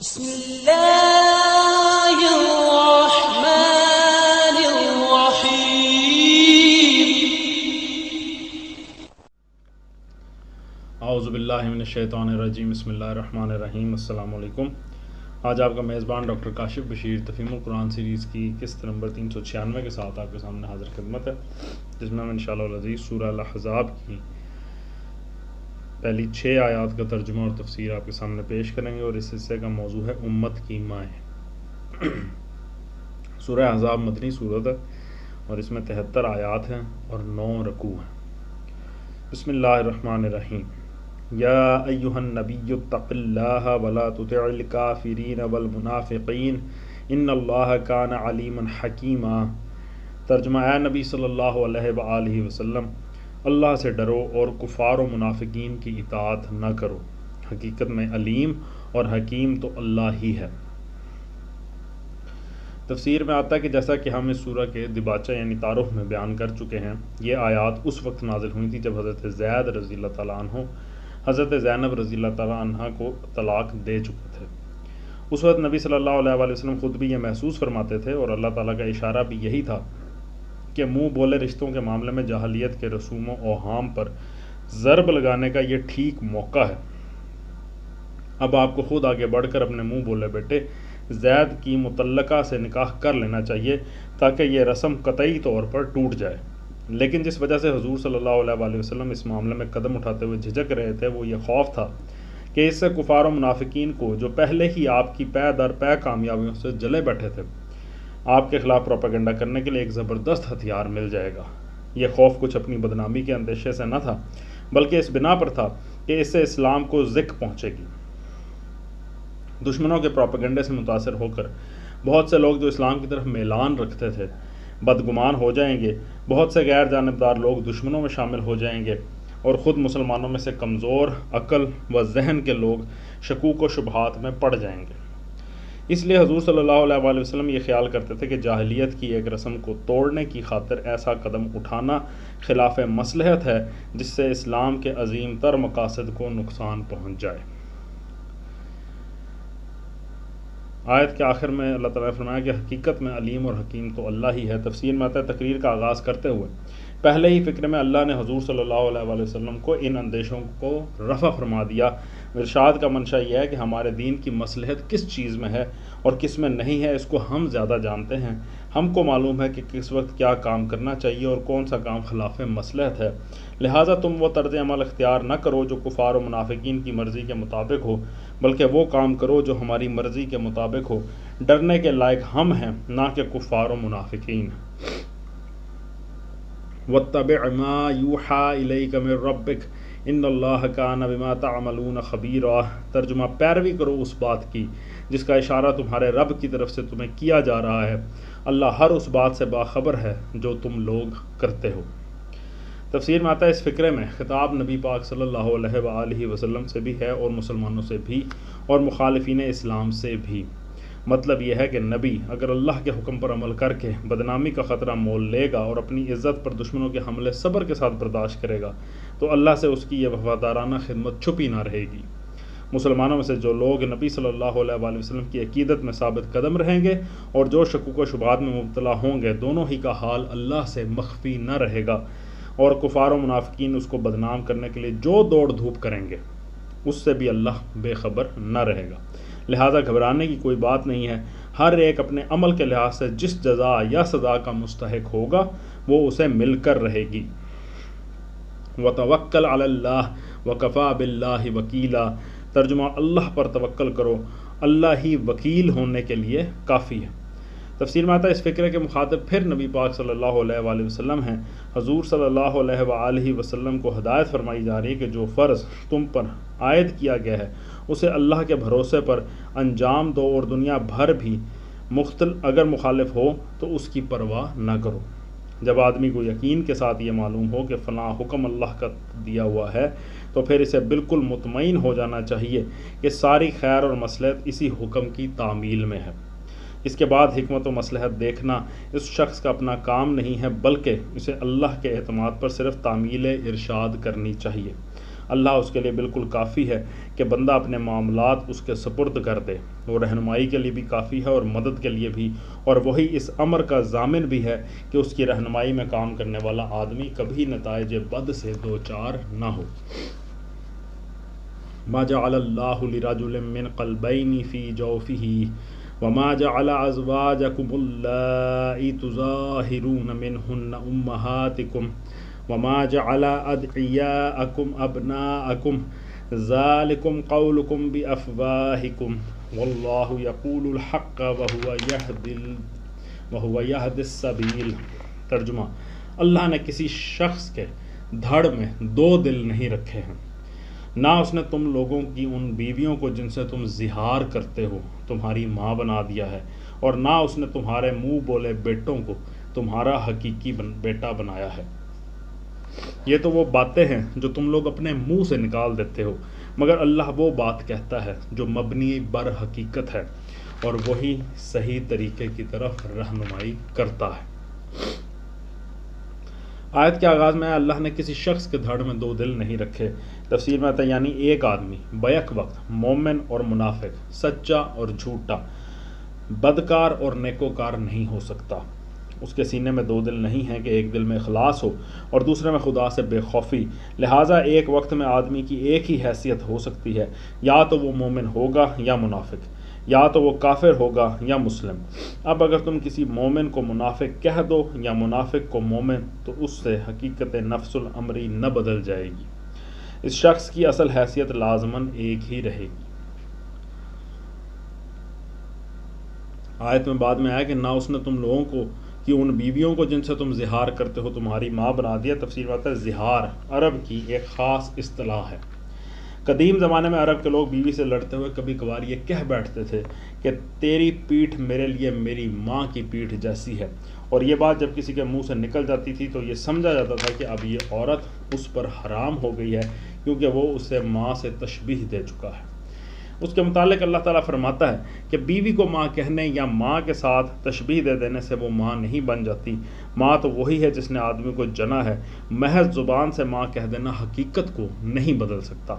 بسم اللہ الرحمن الرحیم۔ اعوذ باللہ من الشیطان الرجیم، بسم اللہ الرحمن الرحیم۔ السلام علیکم۔ آج آپ کا میزبان ڈاکٹر کاشف بشیر تفہیم القرآن سیریز کی قسط نمبر 396 کے ساتھ آپ کے سامنے حاضر خدمت ہے، جس میں ہم انشاءاللہ العزیز سورہ الاحزاب کی پہلی 6 آیات کا ترجمہ اور تفسیر آپ کے سامنے پیش کریں گے، اور اس حصے کا موضوع ہے امت کی مائیں۔ سورہ احزاب مدنی سورت ہے اور اس میں 73 آیات ہیں اور 9 رکوع ہیں۔ بسم اللہ الرحمن الرحیم۔ یا ایہا النبی اتق اللہ ولا تطع الکافرین والمنافقین ان اللہ کان علیما حکیما۔ ترجمہ: اے نبی صلی اللہ علیہ وآلہ وسلم، اللہ سے ڈرو اور کفار و منافقین کی اطاعت نہ کرو، حقیقت میں علیم اور حکیم تو اللہ ہی ہے۔ تفسیر میں آتا ہے کہ جیسا کہ ہم اس سورہ کے دباچہ یعنی تعارف میں بیان کر چکے ہیں، یہ آیات اس وقت نازل ہوئی تھی جب حضرت زید رضی اللہ تعالیٰ عنہ حضرت زینب رضی اللہ تعالیٰ عنہ کو طلاق دے چکے تھے۔ اس وقت نبی صلی اللہ علیہ وآلہ وسلم خود بھی یہ محسوس فرماتے تھے، اور اللہ تعالیٰ کا اشارہ بھی یہی تھا کہ منہ بولے رشتوں کے معاملے میں جاہلیت کے رسوم و اوہام پر ضرب لگانے کا یہ ٹھیک موقع ہے۔ اب آپ کو خود آگے بڑھ کر اپنے منہ بولے بیٹے زید کی مطلقہ سے نکاح کر لینا چاہیے تاکہ یہ رسم قطعی طور پر ٹوٹ جائے، لیکن جس وجہ سے حضور صلی اللہ علیہ وآلہ وسلم اس معاملے میں قدم اٹھاتے ہوئے جھجک رہے تھے، وہ یہ خوف تھا کہ اس سے کفار و منافقین کو، جو پہلے ہی آپ کی پے در پے کامیابیوں سے جلے بیٹھے تھے، آپ کے خلاف پروپیگنڈا کرنے کے لیے ایک زبردست ہتھیار مل جائے گا۔ یہ خوف کچھ اپنی بدنامی کے اندیشے سے نہ تھا، بلکہ اس بنا پر تھا کہ اس سے اسلام کو ذک پہنچے گی۔ دشمنوں کے پروپیگنڈے سے متاثر ہو کر بہت سے لوگ جو اسلام کی طرف میلان رکھتے تھے بدگمان ہو جائیں گے، بہت سے غیر جانبدار لوگ دشمنوں میں شامل ہو جائیں گے، اور خود مسلمانوں میں سے کمزور عقل و ذہن کے لوگ شکوک و شبہات میں پڑ جائیں گے۔ اس لیے حضور صلی اللہ علیہ وآلہ وسلم یہ خیال کرتے تھے کہ جاہلیت کی ایک رسم کو توڑنے کی خاطر ایسا قدم اٹھانا خلاف مصلحت ہے جس سے اسلام کے عظیم تر مقاصد کو نقصان پہنچ جائے۔ آیت کے آخر میں اللہ تعالیٰ نے فرمایا کہ حقیقت میں علیم اور حکیم تو اللہ ہی ہے۔ تفسیر میں آتا ہے تقریر کا آغاز کرتے ہوئے پہلے ہی فکر میں اللہ نے حضور صلی اللہ علیہ وآلہ وسلم کو ان اندیشوں کو رفع فرما دیا۔ ارشاد کا منشا یہ ہے کہ ہمارے دین کی مصلحت کس چیز میں ہے اور کس میں نہیں ہے، اس کو ہم زیادہ جانتے ہیں۔ ہم کو معلوم ہے کہ کس وقت کیا کام کرنا چاہیے اور کون سا کام خلاف مصلحت ہے، لہٰذا تم وہ طرز عمل اختیار نہ کرو جو کفار و منافقین کی مرضی کے مطابق ہو، بلکہ وہ کام کرو جو ہماری مرضی کے مطابق ہو۔ ڈرنے کے لائق ہم ہیں، نہ کہ کفار و منافقین۔ وَاتَّبِعْ مَا يُوحَىٰ إِلَيْكَ مِن رَّبِّكَ إِنَّ اللَّهَ كَانَ بِمَا تَعْمَلُونَ خَبِيرًا۔ ترجمہ: پیروی کرو اس بات کی جس کا اشارہ تمہارے رب کی طرف سے تمہیں کیا جا رہا ہے، اللہ ہر اس بات سے باخبر ہے جو تم لوگ کرتے ہو۔ تفسیر میں آتا ہے اس فقرے میں خطاب نبی پاک صلی اللہ علیہ وآلہ وسلم سے بھی ہے اور مسلمانوں سے بھی اور مخالفین اسلام سے بھی۔ مطلب یہ ہے کہ نبی اگر اللہ کے حکم پر عمل کر کے بدنامی کا خطرہ مول لے گا اور اپنی عزت پر دشمنوں کے حملے صبر کے ساتھ برداشت کرے گا تو اللہ سے اس کی یہ وفادارانہ خدمت چھپی نہ رہے گی۔ مسلمانوں میں سے جو لوگ نبی صلی اللہ علیہ وآلہ وسلم کی عقیدت میں ثابت قدم رہیں گے اور جو شکوک و شبہات میں مبتلا ہوں گے، دونوں ہی کا حال اللہ سے مخفی نہ رہے گا، اور کفار و منافقین اس کو بدنام کرنے کے لیے جو دوڑ دھوپ کریں گے اس سے بھی اللہ بے خبر نہ رہے گا۔ لہٰذا گھبرانے کی کوئی بات نہیں ہے، ہر ایک اپنے عمل کے لحاظ سے جس جزا یا سزا کا مستحق ہوگا وہ اسے مل کر رہے گی۔ وَتَوَكَّلْ عَلَى اللَّهِ وَكَفَى بِاللَّهِ وَكِيلًا۔ ترجمہ: اللہ پر توکل کرو، اللہ ہی وکیل ہونے کے لیے کافی ہے۔ تفسیر میں آتا ہے اس فکرے کے مخاطب پھر نبی پاک صلی اللہ علیہ وآلہ وسلم ہیں۔ حضور صلی اللہ علیہ وآلہ وسلم کو ہدایت فرمائی جا رہی ہے کہ جو فرض تم پر عائد کیا گیا ہے اسے اللہ کے بھروسے پر انجام دو، اور دنیا بھر بھی اگر مخالف ہو تو اس کی پرواہ نہ کرو۔ جب آدمی کو یقین کے ساتھ یہ معلوم ہو کہ فلاں حکم اللہ کا دیا ہوا ہے تو پھر اسے بالکل مطمئن ہو جانا چاہیے کہ ساری خیر اور مصلحت اسی حکم کی تعمیل میں ہے۔ اس کے بعد حکمت و مصلحت دیکھنا اس شخص کا اپنا کام نہیں ہے، بلکہ اسے اللہ کے اعتماد پر صرف تعمیل ارشاد کرنی چاہیے۔ اللہ اس کے لیے بالکل کافی ہے کہ بندہ اپنے معاملات اس کے سپرد کر دے۔ وہ رہنمائی کے لیے بھی کافی ہے اور مدد کے لیے بھی، اور وہی اس امر کا ضامن بھی ہے کہ اس کی رہنمائی میں کام کرنے والا آدمی کبھی نتائج بد سے دوچار نہ ہو۔ ما جعل اللہ لرجل من قلبین فی جوفہ وما جعل ازواجکم اللائی تظاہرون منہن امہاتکم وما جعل ادعیاءکم ابناءکم ذالکم قولکم بافواہکم واللہ یقول الحق وہو یہدی السبیل۔ ترجمہ: اللہ نے کسی شخص کے دھڑ میں دو دل نہیں رکھے ہیں، نہ اس نے تم لوگوں کی ان بیویوں کو جن سے تم زہار کرتے ہو تمہاری ماں بنا دیا ہے، اور نہ اس نے تمہارے منہ بولے بیٹوں کو تمہارا حقیقی بیٹا بنایا ہے۔ یہ تو وہ باتیں ہیں جو تم لوگ اپنے منہ سے نکال دیتے ہو، مگر اللہ وہ بات کہتا ہے جو مبنی بر حقیقت ہے، اور وہی صحیح طریقے کی طرف رہنمائی کرتا ہے۔ آیت کے آغاز میں اللہ نے کسی شخص کے دھڑ میں دو دل نہیں رکھے۔ تفسیر میں آتا ہے یعنی ایک آدمی بیک وقت مومن اور منافق، سچا اور جھوٹا، بدکار اور نیکوکار نہیں ہو سکتا۔ اس کے سینے میں دو دل نہیں ہیں کہ ایک دل میں اخلاص ہو اور دوسرے میں خدا سے بے خوفی، لہٰذا ایک وقت میں آدمی کی ایک ہی حیثیت ہو سکتی ہے، یا تو وہ مومن ہوگا یا منافق، یا تو وہ کافر ہوگا یا مسلم۔ اب اگر تم کسی مومن کو منافق کہہ دو یا منافق کو مومن، تو اس سے حقیقت نفس الامری نہ بدل جائے گی، اس شخص کی اصل حیثیت لازماً ایک ہی رہے گی۔ آیت میں بعد میں آیا کہ نہ اس نے تم لوگوں کو کہ ان بیویوں کو جن سے تم زہار کرتے ہو تمہاری ماں بنا دیا۔ تفسیر میں آتا ہے زہار عرب کی ایک خاص اصطلاح ہے۔ قدیم زمانے میں عرب کے لوگ بیوی سے لڑتے ہوئے کبھی کبھار یہ کہہ بیٹھتے تھے کہ تیری پیٹھ میرے لیے میری ماں کی پیٹھ جیسی ہے، اور یہ بات جب کسی کے منہ سے نکل جاتی تھی تو یہ سمجھا جاتا تھا کہ اب یہ عورت اس پر حرام ہو گئی ہے، کیونکہ وہ اسے ماں سے تشبیہ دے چکا ہے۔ اس کے متعلق اللہ تعالیٰ فرماتا ہے کہ بیوی کو ماں کہنے یا ماں کے ساتھ تشبیہ دے دینے سے وہ ماں نہیں بن جاتی۔ ماں تو وہی ہے جس نے آدمی کو جنا ہے، محض زبان سے ماں کہہ دینا حقیقت کو نہیں بدل سکتا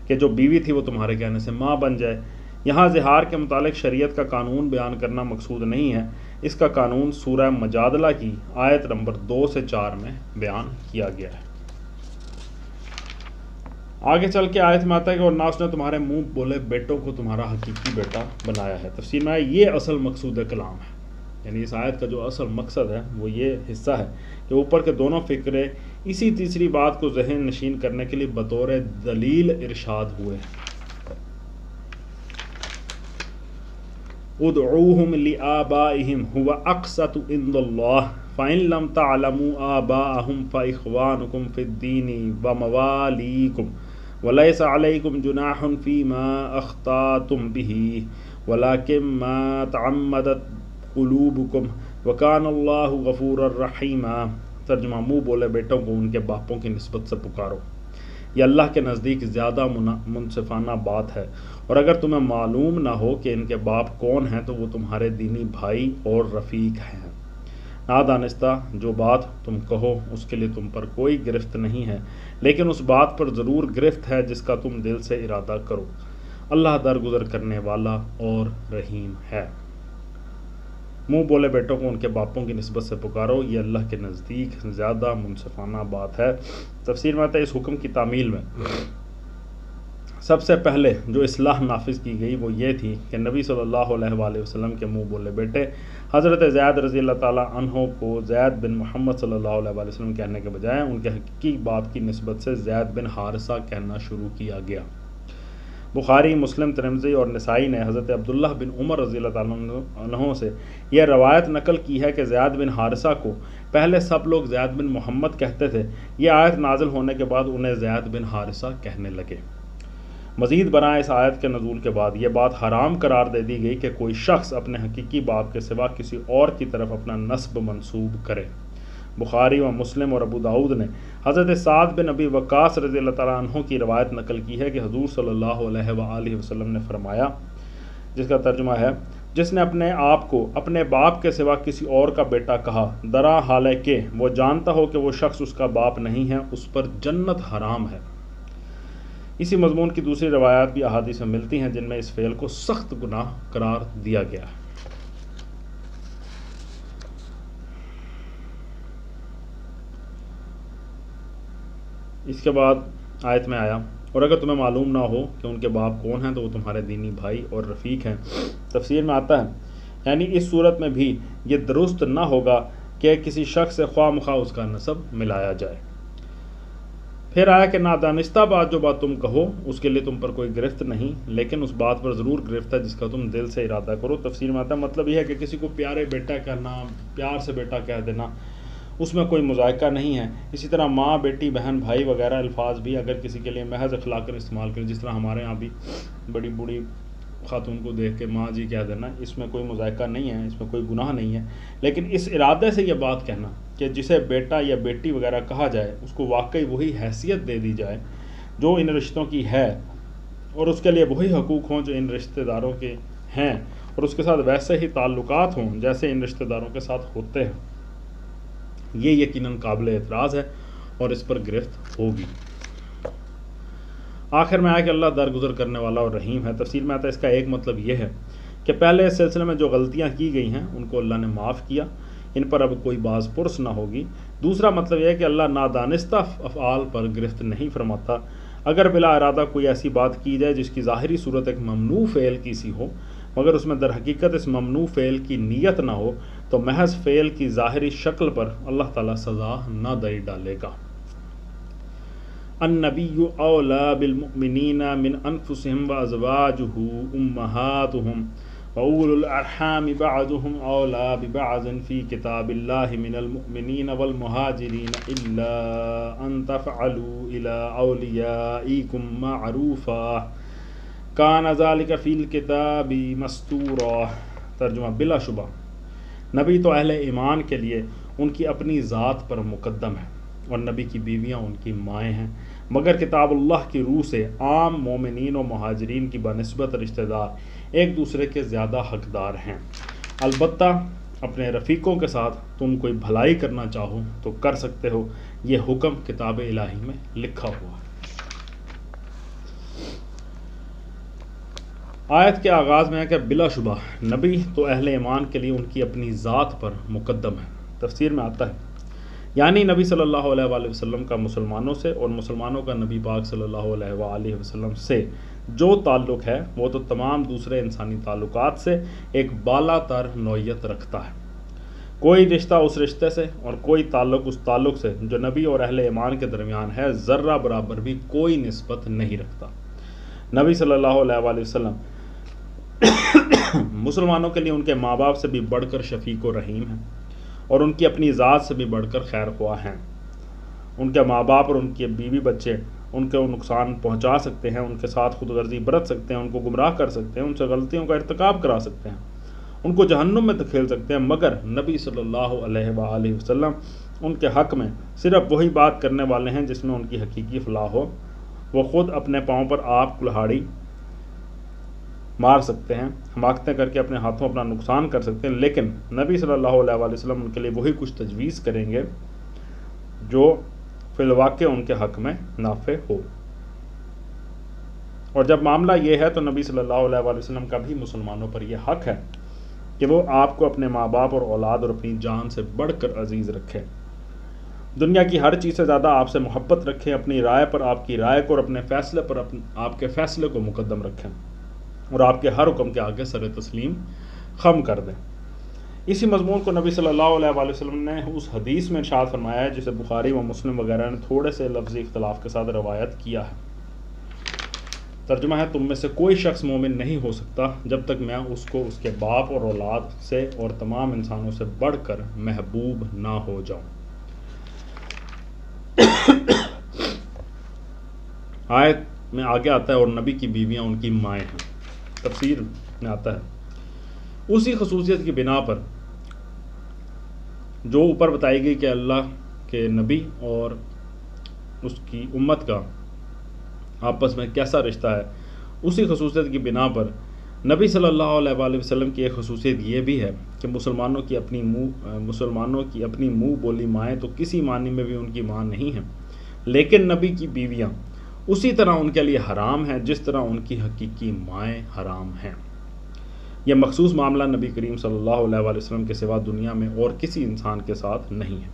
کہ جو بیوی تھی وہ تمہارے کہنے سے ماں بن جائے۔ یہاں زہار کے متعلق شریعت کا قانون بیان کرنا مقصود نہیں ہے، اس کا قانون سورہ مجادلہ کی آیت نمبر 2 سے 4 میں بیان کیا گیا ہے۔ آگے چل کے آیت میں آتا ہے کہ اور نہ اس نے تمہارے منہ بولے بیٹوں کو تمہارا حقیقی بیٹا بنایا ہے۔ تفسیر میں آیا یہ اصل مقصود کلام ہے، یعنی اس آیت کا جو اصل مقصد ہے وہ یہ حصہ ہے کہ اوپر کے دونوں فقرے اسی تیسری بات کو ذہن نشین کرنے کے لیے بطور دلیل ارشاد ہوئے۔ ادعوہم لآبائہم هو اقسط عند اللہ فإن لم تعلموا آباءہم فإخوانکم فی الدین وموالیکم ولیس علیکم جناح فیما اخطأتم بہ ولکن ما تعمدت قلوبکم وکان اللہ غفورا رحیما۔ ترجمہ: منہ بولے بیٹوں کو ان کے باپوں کی نسبت سے پکارو، یہ اللہ کے نزدیک زیادہ منصفانہ بات ہے، اور اگر تمہیں معلوم نہ ہو کہ ان کے باپ کون ہیں تو وہ تمہارے دینی بھائی اور رفیق ہیں۔ نادانستہ جو بات تم کہو اس کے لیے تم پر کوئی گرفت نہیں ہے، لیکن اس بات پر ضرور گرفت ہے جس کا تم دل سے ارادہ کرو۔ اللہ درگزر کرنے والا اور رحیم ہے۔ منہ بولے بیٹوں کو ان کے باپوں کی نسبت سے پکارو، یہ اللہ کے نزدیک زیادہ منصفانہ بات ہے۔ تفسیر میں آتا ہے اس حکم کی تعمیل میں سب سے پہلے جو اصلاح نافذ کی گئی وہ یہ تھی کہ نبی صلی اللہ علیہ وآلہ وسلم کے منہ بولے بیٹے حضرت زید رضی اللہ تعالیٰ عنہ کو زید بن محمد صلی اللہ علیہ وآلہ وسلم کہنے کے بجائے ان کے حقیقی باپ کی نسبت سے زید بن حارثہ کہنا شروع کیا گیا۔ بخاری، مسلم، ترمذی اور نسائی نے حضرت عبداللہ بن عمر رضی اللہ تعالیٰ عنہ سے یہ روایت نقل کی ہے کہ زید بن حارثہ کو پہلے سب لوگ زید بن محمد کہتے تھے، یہ آیت نازل ہونے کے بعد انہیں زید بن حارثہ کہنے لگے۔ مزید برآں اس آیت کے نزول کے بعد یہ بات حرام قرار دے دی گئی کہ کوئی شخص اپنے حقیقی باپ کے سوا کسی اور کی طرف اپنا نسب منسوب کرے۔ بخاری و مسلم اور ابو داؤد نے حضرت سعد بن ابی وقاص رضی اللہ تعالیٰ عنہ کی روایت نقل کی ہے کہ حضور صلی اللہ علیہ وآلہ وسلم نے فرمایا، جس کا ترجمہ ہے، جس نے اپنے آپ کو اپنے باپ کے سوا کسی اور کا بیٹا کہا، درا حالہ کہ وہ جانتا ہو کہ وہ شخص اس کا باپ نہیں ہے، اس پر جنت حرام ہے۔ اسی مضمون کی دوسری روایات بھی احادیث میں ملتی ہیں جن میں اس فعل کو سخت گناہ قرار دیا گیا ہے۔ اس کے بعد آیت میں آیا اور اگر تمہیں معلوم نہ ہو کہ ان کے باپ کون ہیں تو وہ تمہارے دینی بھائی اور رفیق ہیں۔ تفسیر میں آتا ہے یعنی اس صورت میں بھی یہ درست نہ ہوگا کہ کسی شخص سے خواہ مخواہ اس کا نسب ملایا جائے۔ پھر آیا کہ نادانستہ بات جو بات تم کہو اس کے لیے تم پر کوئی گرفت نہیں، لیکن اس بات پر ضرور گرفت ہے جس کا تم دل سے ارادہ کرو۔ تفسیر میں آتا ہے مطلب یہ ہے کہ کسی کو پیارے بیٹا کہنا، پیار سے بیٹا کہہ دینا، اس میں کوئی مذائقہ نہیں ہے۔ اسی طرح ماں، بیٹی، بہن، بھائی وغیرہ الفاظ بھی اگر کسی کے لیے محض اخلاقاً استعمال کریں، جس طرح ہمارے ہاں بھی بڑی بوڑھی خاتون کو دیکھ کے ماں جی کہہ دینا، اس میں کوئی مذائقہ نہیں ہے، اس میں کوئی گناہ نہیں ہے۔ لیکن اس ارادے سے یہ بات کہنا کہ جسے بیٹا یا بیٹی وغیرہ کہا جائے اس کو واقعی وہی حیثیت دے دی جائے جو ان رشتوں کی ہے، اور اس کے لیے وہی حقوق ہوں جو ان رشتہ داروں کے ہیں، اور اس کے ساتھ ویسے ہی تعلقات ہوں جیسے ان رشتہ داروں کے ساتھ ہوتے ہیں، یہ یقیناً قابل اعتراض ہے اور اس پر گرفت ہوگی۔ آخر میں آیا کہ اللہ درگزر کرنے والا اور رحیم ہے۔ تفسیر میں آتا ہے اس کا ایک مطلب یہ ہے کہ پہلے اس سلسلے میں جو غلطیاں کی گئی ہیں ان کو اللہ نے معاف کیا، ان پر اب کوئی باز پرس نہ ہوگی۔ دوسرا مطلب یہ ہے کہ اللہ نادانستہ افعال پر گرفت نہیں فرماتا۔ اگر بلا ارادہ کوئی ایسی بات کی جائے جس کی ظاہری صورت ایک ممنوع فعل کی سی ہو مگر اس میں در حقیقت اس ممنوع فعل کی نیت نہ ہو تو محض فعل کی ظاہری شکل پر اللہ تعالیٰ سزا نہ دے ڈالے گا۔ النبی اولیٰ بالمؤمنین من انفسهم وازواجہ امہاتہم وأولو الارحام بعضهم اولیٰ ببعض فی کتاب اللہ من المؤمنین والمہاجرین الا ان تفعلوا الی اولیائکم معروفا کان ذلک فی الکتاب مستورا۔ ترجمہ بلا شبہ نبی تو اہل ایمان کے لیے ان کی اپنی ذات پر مقدم ہے اور نبی کی بیویاں ان کی مائیں ہیں، مگر کتاب اللہ کی روح سے عام مومنین و مہاجرین کی بنسبت رشتہ دار ایک دوسرے کے زیادہ حقدار ہیں۔ البتہ اپنے رفیقوں کے ساتھ تم کوئی بھلائی کرنا چاہو تو کر سکتے ہو، یہ حکم کتاب الہی میں لکھا ہوا ہے۔ آیت کے آغاز میں ہے کہ بلا شبہ نبی تو اہل ایمان کے لیے ان کی اپنی ذات پر مقدم ہے۔ تفسیر میں آتا ہے یعنی نبی صلی اللہ علیہ وآلہ وسلم کا مسلمانوں سے اور مسلمانوں کا نبی پاک صلی اللہ علیہ وآلہ وسلم سے جو تعلق ہے وہ تو تمام دوسرے انسانی تعلقات سے ایک بالا تر نوعیت رکھتا ہے۔ کوئی رشتہ اس رشتے سے اور کوئی تعلق اس تعلق سے جو نبی اور اہل ایمان کے درمیان ہے ذرہ برابر بھی کوئی نسبت نہیں رکھتا۔ نبی صلی اللہ علیہ وآلہ وسلم مسلمانوں کے لیے ان کے ماں باپ سے بھی بڑھ کر شفیق و رحیم ہیں اور ان کی اپنی ذات سے بھی بڑھ کر خیر خواہ ہیں۔ ان کے ماں باپ اور ان کے بیوی بچے ان کو نقصان پہنچا سکتے ہیں، ان کے ساتھ خود غرضی برت سکتے ہیں، ان کو گمراہ کر سکتے ہیں، ان سے غلطیوں کا ارتکاب کرا سکتے ہیں، ان کو جہنم میں دھکیل سکتے ہیں، مگر نبی صلی اللہ علیہ وآلہ وسلم ان کے حق میں صرف وہی بات کرنے والے ہیں جس میں ان کی حقیقی فلاح ہو۔ وہ خود اپنے پاؤں پر آپ کلہاڑی مار سکتے ہیں، حماقتیں کر کے اپنے ہاتھوں اپنا نقصان کر سکتے ہیں، لیکن نبی صلی اللہ علیہ وآلہ وسلم ان کے لیے وہی کچھ تجویز کریں گے جو فی الواقع ان کے حق میں نافع ہو۔ اور جب معاملہ یہ ہے تو نبی صلی اللہ علیہ وآلہ وسلم کا بھی مسلمانوں پر یہ حق ہے کہ وہ آپ کو اپنے ماں باپ اور اولاد اور اپنی جان سے بڑھ کر عزیز رکھے، دنیا کی ہر چیز سے زیادہ آپ سے محبت رکھیں، اپنی رائے پر آپ کی رائے کو اور اپنے فیصلے پر آپ کے فیصلے کو مقدم رکھیں اور آپ کے ہر حکم کے آگے سر تسلیم خم کر دیں۔ اسی مضمون کو نبی صلی اللہ علیہ وآلہ وسلم نے اس حدیث میں ارشاد فرمایا ہے جسے بخاری و مسلم وغیرہ نے تھوڑے سے لفظی اختلاف کے ساتھ روایت کیا ہے۔ ترجمہ ہے تم میں سے کوئی شخص مومن نہیں ہو سکتا جب تک میں اس کو اس کے باپ اور اولاد سے اور تمام انسانوں سے بڑھ کر محبوب نہ ہو جاؤں۔ آیت میں آگے آتا ہے اور نبی کی بیویاں ان کی مائیں ہیں۔ تفسیر میں آتا ہے اسی خصوصیت کی بنا پر جو اوپر بتائی گئی کہ اللہ کے نبی اور اس کی امت کا آپس میں کیسا رشتہ ہے، اسی خصوصیت کی بنا پر نبی صلی اللہ علیہ وآلہ وسلم کی ایک خصوصیت یہ بھی ہے کہ مسلمانوں کی اپنی منہ بولی مائیں تو کسی معنی میں بھی ان کی ماں نہیں ہیں، لیکن نبی کی بیویاں اسی طرح ان کے لیے حرام ہیں جس طرح ان کی حقیقی مائیں حرام ہیں۔ یہ مخصوص معاملہ نبی کریم صلی اللہ علیہ وآلہ وسلم کے سوا دنیا میں اور کسی انسان کے ساتھ نہیں ہے۔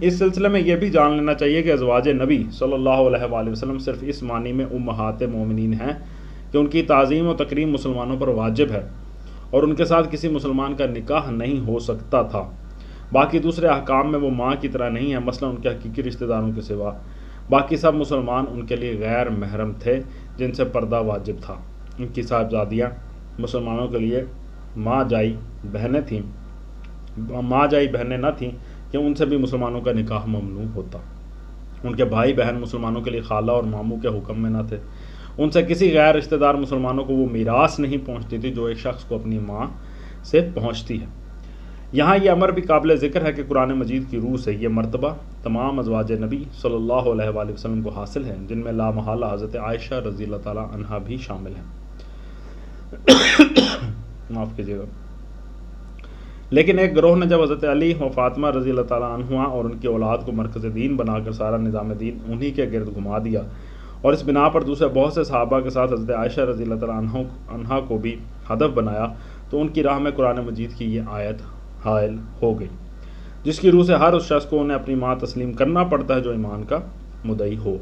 اس سلسلے میں یہ بھی جان لینا چاہیے کہ ازواج نبی صلی اللہ علیہ وآلہ وسلم صرف اس معنی میں امہات مومنین ہیں کہ ان کی تعظیم و تکریم مسلمانوں پر واجب ہے اور ان کے ساتھ کسی مسلمان کا نکاح نہیں ہو سکتا تھا۔ باقی دوسرے احکام میں وہ ماں کی طرح نہیں ہیں، مثلا ان کے حقیقی رشتہ داروں کے سوا باقی سب مسلمان ان کے لیے غیر محرم تھے جن سے پردہ واجب تھا۔ ان کی صاحبزادیاں مسلمانوں کے لیے ماں جائی بہنیں نہ تھیں کہ ان سے بھی مسلمانوں کا نکاح ممنوع ہوتا۔ ان کے بھائی بہن مسلمانوں کے لیے خالہ اور ماموں کے حکم میں نہ تھے۔ ان سے کسی غیر رشتہ دار مسلمانوں کو وہ میراث نہیں پہنچتی تھی جو ایک شخص کو اپنی ماں سے پہنچتی ہے۔ یہاں یہ امر بھی قابل ذکر ہے کہ قرآن مجید کی روح سے یہ مرتبہ تمام ازواج نبی صلی اللہ علیہ وآلہ وسلم کو حاصل ہے، جن میں لا محالہ حضرت عائشہ رضی اللہ تعالیٰ عنہا بھی شامل ہیں۔ معاف کیجیے گا۔ لیکن ایک گروہ نے جب حضرت علی و فاطمہ رضی اللہ تعالیٰ عنہما اور ان کی اولاد کو مرکز دین بنا کر سارا نظام دین انہی کے گرد گھما دیا اور اس بنا پر دوسرے بہت سے صحابہ کے ساتھ حضرت عائشہ رضی اللہ تعالیٰ عنہا کو بھی ہدف بنایا، تو ان کی راہ میں قرآن مجید کی یہ آیت حائل ہو گئی، جس کی روح سے ہر اس شخص کو انہیں اپنی ماں تسلیم کرنا پڑتا ہے جو ایمان کا مدعی ہو۔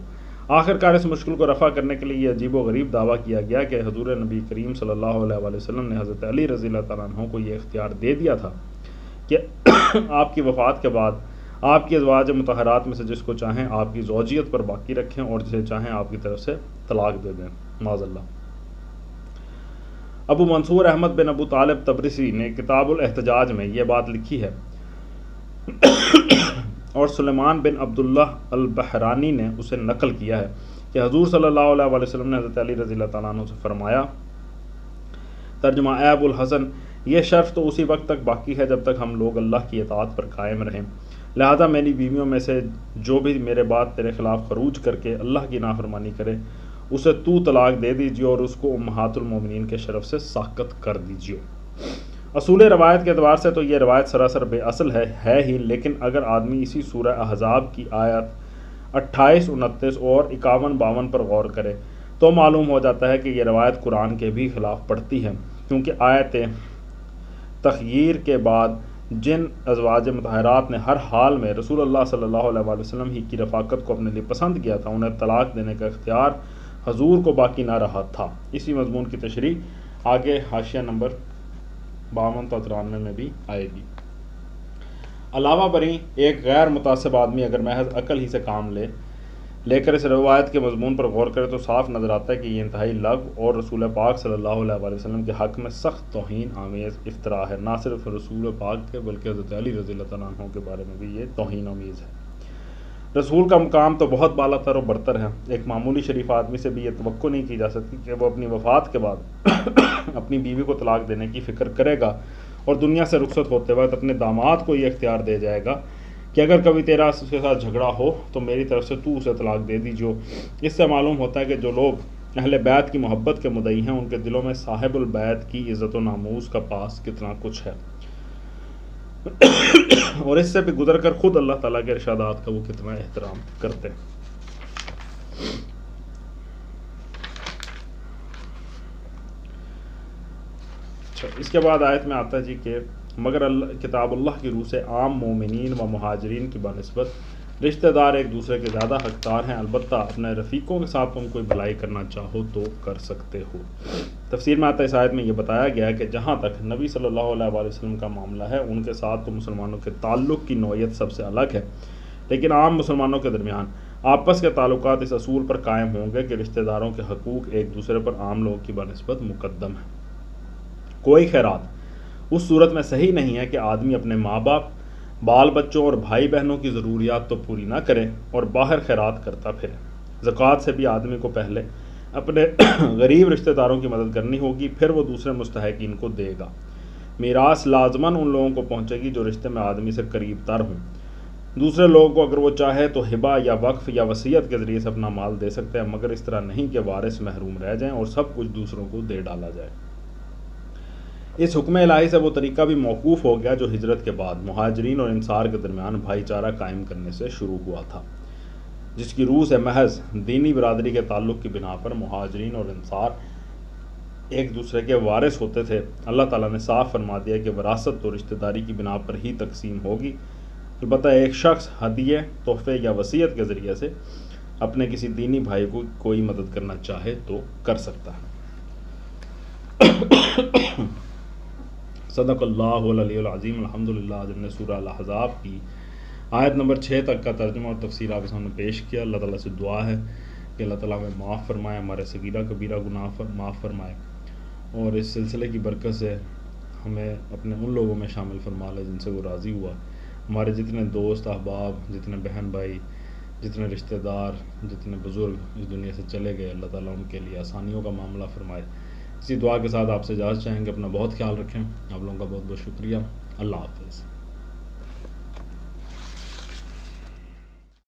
آخر کار اس مشکل کو رفع کرنے کے لیے یہ عجیب و غریب دعویٰ کیا گیا کہ حضور نبی کریم صلی اللہ علیہ وآلہ وسلم نے حضرت علی رضی اللہ تعالیٰ عنہ کو یہ اختیار دے دیا تھا کہ آپ کی وفات کے بعد آپ کی ازواج مطہرات میں سے جس کو چاہیں آپ کی زوجیت پر باقی رکھیں اور جسے چاہیں آپ کی طرف سے طلاق دے دیں، معاذ اللہ۔ ابو منصور احمد بن ابو طالب طبرسی نے کتاب الاحتجاج میں یہ بات لکھی ہے اور سلیمان بن عبداللہ البحرانی نے اسے نقل کیا ہے کہ حضور صلی اللہ علیہ وآلہ وسلم نے حضرت علی رضی اللہ تعالیٰ عنہ سے فرمایا، ترجمہ اے ابو الحسن، یہ شرف تو اسی وقت تک باقی ہے جب تک ہم لوگ اللہ کی اطاعت پر قائم رہیں، لہذا میری بیویوں میں سے جو بھی میرے بعد تیرے خلاف خروج کر کے اللہ کی نافرمانی کرے اسے تو طلاق دے دیجیے اور اس کو امہات المومنین کے شرف سے ساقط کر دیجیے۔ اصول روایت کے اعتبار سے تو یہ روایت سراسر بے اصل ہے ہی، لیکن اگر آدمی اسی سورہ احزاب کی آیت 28، 29 اور 51، 52 پر غور کرے تو معلوم ہو جاتا ہے کہ یہ روایت قرآن کے بھی خلاف پڑتی ہے، کیونکہ آیت تخییر کے بعد جن ازواج مطہرات نے ہر حال میں رسول اللہ صلی اللہ علیہ وآلہ وسلم ہی کی رفاقت کو اپنے لیے پسند کیا تھا، انہیں طلاق دینے کا اختیار حضور کو باقی نہ رہا تھا۔ اسی مضمون کی تشریح آگے حاشیہ نمبر 52 تا 93 میں بھی آئے گی۔ علاوہ بری ایک غیر متعصب آدمی اگر محض عقل ہی سے کام لے کر اس روایت کے مضمون پر غور کرے تو صاف نظر آتا ہے کہ یہ انتہائی لغو اور رسول پاک صلی اللہ علیہ وآلہ وسلم کے حق میں سخت توہین آمیز افتراء ہے۔ نہ صرف رسول پاک کے بلکہ حضرت علی رضی اللہ تعالیٰ عنہ کے بارے میں بھی یہ توہین آمیز ہے۔ رسول کا مقام تو بہت بالا تر و برتر ہے، ایک معمولی شریف آدمی سے بھی یہ توقع نہیں کی جا سکتی کہ وہ اپنی وفات کے بعد اپنی بیوی کو طلاق دینے کی فکر کرے گا اور دنیا سے رخصت ہوتے وقت اپنے داماد کو یہ اختیار دے جائے گا کہ اگر کبھی تیرا اس کے ساتھ جھگڑا ہو تو میری طرف سے تو اسے طلاق دے دیجو۔ اس سے معلوم ہوتا ہے کہ جو لوگ اہل بیت کی محبت کے مدعی ہیں ان کے دلوں میں صاحب البیت کی عزت و ناموس کا پاس کتنا کچھ ہے، اور اس سے بھی گزر کر خود اللہ تعالیٰ کے ارشادات کا وہ کتنا احترام کرتے ہیں۔ اس کے بعد آیت میں آتا ہے جی کہ مگر کتاب اللہ کی روح سے عام مومنین و مہاجرین کی بنسبت رشتہ دار ایک دوسرے کے زیادہ حقدار ہیں، البتہ اپنے رفیقوں کے ساتھ تم کوئی بھلائی کرنا چاہو تو کر سکتے ہو۔ تفسیر میں آتا ہے اس آیت میں یہ بتایا گیا ہے کہ جہاں تک نبی صلی اللہ علیہ وآلہ وسلم کا معاملہ ہے ان کے ساتھ تو مسلمانوں کے تعلق کی نوعیت سب سے الگ ہے، لیکن عام مسلمانوں کے درمیان آپس کے تعلقات اس اصول پر قائم ہوں گے کہ رشتہ داروں کے حقوق ایک دوسرے پر عام لوگوں کی بنسبت مقدم ہے۔ کوئی خیرات اس صورت میں صحیح نہیں ہے کہ آدمی اپنے ماں باپ، بال بچوں اور بھائی بہنوں کی ضروریات تو پوری نہ کرے اور باہر خیرات کرتا پھرے۔ زکوٰۃ سے بھی آدمی کو پہلے اپنے غریب رشتہ داروں کی مدد کرنی ہوگی، پھر وہ دوسرے مستحقین کو دے گا۔ میراث لازماً ان لوگوں کو پہنچے گی جو رشتے میں آدمی سے قریب تر ہوں۔ دوسرے لوگوں کو اگر وہ چاہے تو ہبہ یا وقف یا وصیت کے ذریعے سے اپنا مال دے سکتے ہیں، مگر اس طرح نہیں کہ وارث محروم رہ جائیں اور سب کچھ دوسروں کو دے ڈالا جائے۔ اس حکم الہی سے وہ طریقہ بھی موقوف ہو گیا جو ہجرت کے بعد مہاجرین اور انصار کے درمیان بھائی چارہ قائم کرنے سے شروع ہوا تھا۔ جس کی روح سے محض دینی برادری کے تعلق کی بنا پر مہاجرین اور انصار ایک دوسرے کے وارث ہوتے تھے، اللہ تعالیٰ نے صاف فرما دیا کہ وراثت تو رشتہ داری کی بنا پر ہی تقسیم ہوگی، البتہ ایک شخص ہدیے، تحفے یا وصیت کے ذریعے سے اپنے کسی دینی بھائی کو کوئی مدد کرنا چاہے تو کر سکتا ہے۔ صدق اللہ العلی العظیم۔ الحمدللہ آج ہم نے سورہ الاحزاب کی آیت نمبر 6 تک کا ترجمہ اور تفسیر آپ کے سامنے پیش کیا۔ اللہ تعالیٰ سے دعا ہے کہ اللہ تعالیٰ ہمیں معاف فرمائے، ہمارے صغیرہ کبیرہ گناہ معاف فرمائے، اور اس سلسلے کی برکت سے ہمیں اپنے ان لوگوں میں شامل فرما لے جن سے وہ راضی ہوا۔ ہمارے جتنے دوست احباب، جتنے بہن بھائی، جتنے رشتہ دار، جتنے بزرگ اس دنیا سے چلے گئے، اللہ تعالیٰ ان کے لیے آسانیوں کا معاملہ فرمائے۔ اسی دعا کے ساتھ آپ سے اجازت چاہیں گے، اپنا بہت خیال رکھیں۔ آپ لوگوں کا بہت بہت شکریہ۔ اللہ حافظ۔